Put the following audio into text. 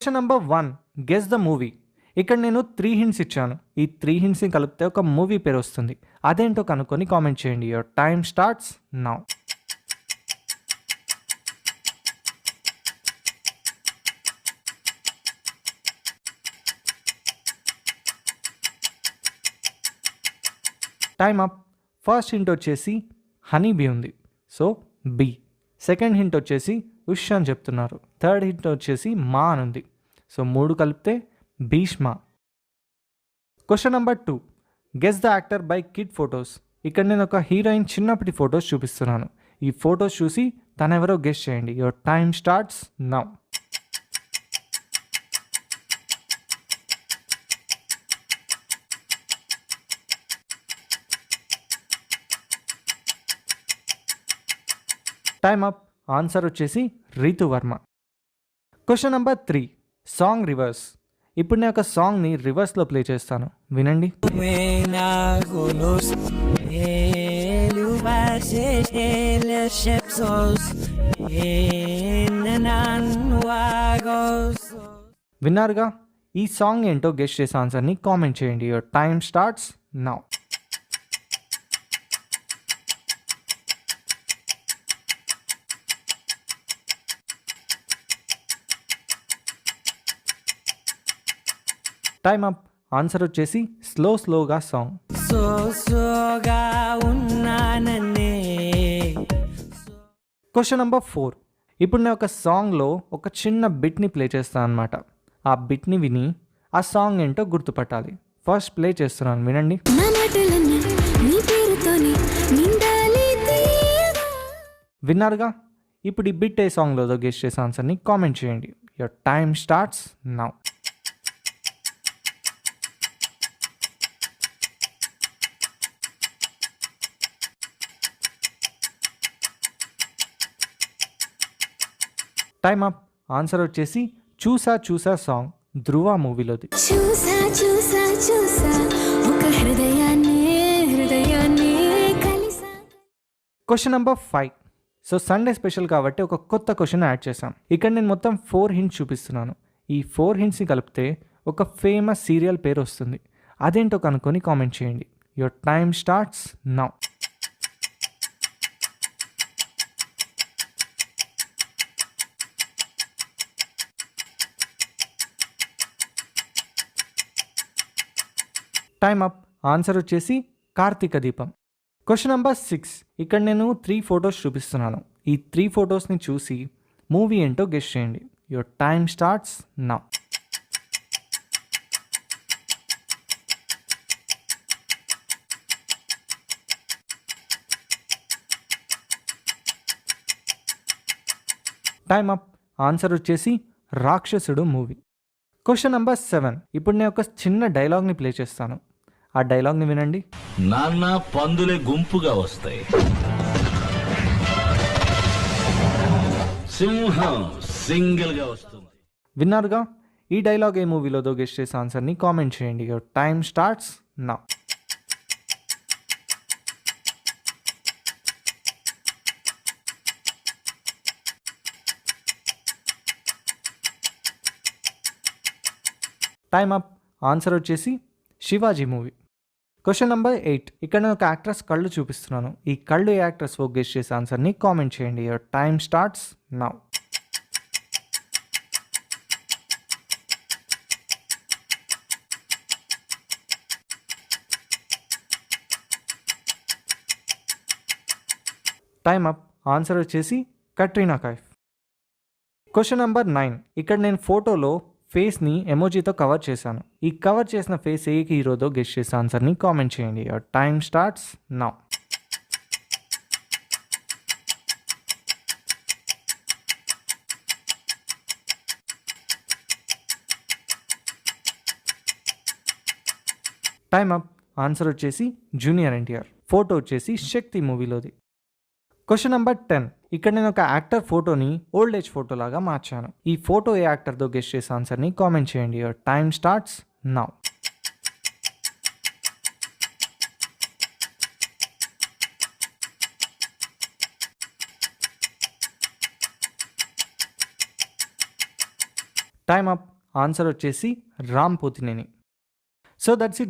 Question number 1, guess the movie. ఇక్కడ నేను 3 hints ఇచ్చాను. ఈ 3 హింట్స్ని కలిపితే ఒక మూవీ పేరు వస్తుంది. అదేంటో కనుక్కొని కామెంట్ చేయండి. Your time starts now. Time up. First hint వచ్చేసి హనీ బీ ఉంది, సో బి. సెకండ్ హింట్ వచ్చేసి ఉష్ అని చెప్తున్నారు. థర్డ్ హింట్ వచ్చేసి మా అని ఉంది, సో 3 కలిపితే Bhishma. Question number 2, guess the actor by kid photos. ఇక్కడ నేను ఒక హీరోయిన్ చిన్నప్పటి ఫొటోస్ చూపిస్తున్నాను. ఈ ఫొటోస్ చూసి తనెవరో గెస్ చేయండి. Your time starts now. Time up. Answer వచ్చేసి Ritu Varma. Question number 3, song reverse. ఇప్పుడు నేను ఒక సాంగ్ని రివర్స్లో ప్లే చేస్తాను, వినండి. విన్నారుగా? ఈ సాంగ్ ఏంటో గెస్ చేసే ఆన్సర్ని కామెంట్ చేయండి. Your time starts now. Time up. Answer వచ్చేసి స్లోగా సాంగ్. క్వశ్చన్ నెంబర్ 4, ఇప్పుడు నేను ఒక సాంగ్లో ఒక చిన్న బిట్ని ప్లే చేస్తాను అనమాట. ఆ బిట్ని విని ఆ సాంగ్ ఏంటో గుర్తుపట్టాలి. ఫస్ట్ ప్లే చేస్తున్నాను, వినండి. విన్నారుగా? ఇప్పుడు ఈ బిట్ ఏ సాంగ్లో గెస్ చేసే ఆన్సర్ని కామెంట్ చేయండి. Your time starts now. Time up. Answer వచ్చేసి చూసా సాంగ్, ధ్రువ మూవీలోది. Question number 5. So Sunday special కాబట్టి ఒక కొత్త క్వశ్చన్ యాడ్ చేశాం. ఇక్కడ నేను మొత్తం 4 హింట్స్ చూపిస్తున్నాను. ఈ 4 హింట్స్ని కలిపితే ఒక ఫేమస్ సీరియల్ పేరు వస్తుంది. అదేంటో కనుక్కొని కామెంట్ చేయండి. Your time starts now. Time up. Answer వచ్చేసి కార్తీక దీపం. Question number 6. ఇక్కడ నేను 3 ఫొటోస్ చూపిస్తున్నాను. ఈ 3 ఫొటోస్ని చూసి మూవీ ఏంటో గెస్ చేయండి. Your time starts now. Time up. Answer వచ్చేసి రాక్షసుడు మూవీ. Question number 7. ఇప్పుడు నేను ఒక చిన్న డైలాగ్ని ప్లే చేస్తాను. ఆ డైలాగ్ని వినండి. నాన్న పందులే గుంపుగా వస్తాయి, సింహం సింగిల్ గా వస్తుంది. విన్నారుగా? ఈ డైలాగ్ ఏ మూవీలో గెస్ చేసే ఆన్సర్ని కామెంట్ చేయండి. Your time starts now. Time up. Answer వచ్చేసి శివాజీ మూవీ. Question number 8. ఇక్కడ నేను ఒక యాక్ట్రెస్ కళ్ళు చూపిస్తున్నాను. ఈ కళ్ళు ఏ యాక్ట్రెస్ గెస్ చేసే ఆన్సర్ని కామెంట్ చేయండి. Your time starts now. Time up. Answer వచ్చేసి కట్రీనా కైఫ్. Question number 9. ఇక్కడ నేను ఫోటోలో ఫేస్ని ఎమోజీతో కవర్ చేశాను. ఈ కవర్ చేసిన ఫేస్ ఏ హీరోదో గెస్ చేసే ఆన్సర్ని కామెంట్ చేయండి. Your time starts now. Time up. Answer వచ్చేసి జూనియర్ ఎన్టీఆర్. ఫోటో వచ్చేసి శక్తి మూవీలోది. Question number 10. ఇక్కడ నేను ఒక యాక్టర్ ఫోటోని ఓల్డ్ ఏజ్ ఫోటో లాగా మార్చాను. ఈ ఫోటో ఏ యాక్టర్తో గెస్ చేసే ఆన్సర్ని కామెంట్ చేయండి. Your time starts now. Time up. Answer వచ్చేసి Ram Pothineni. So that's it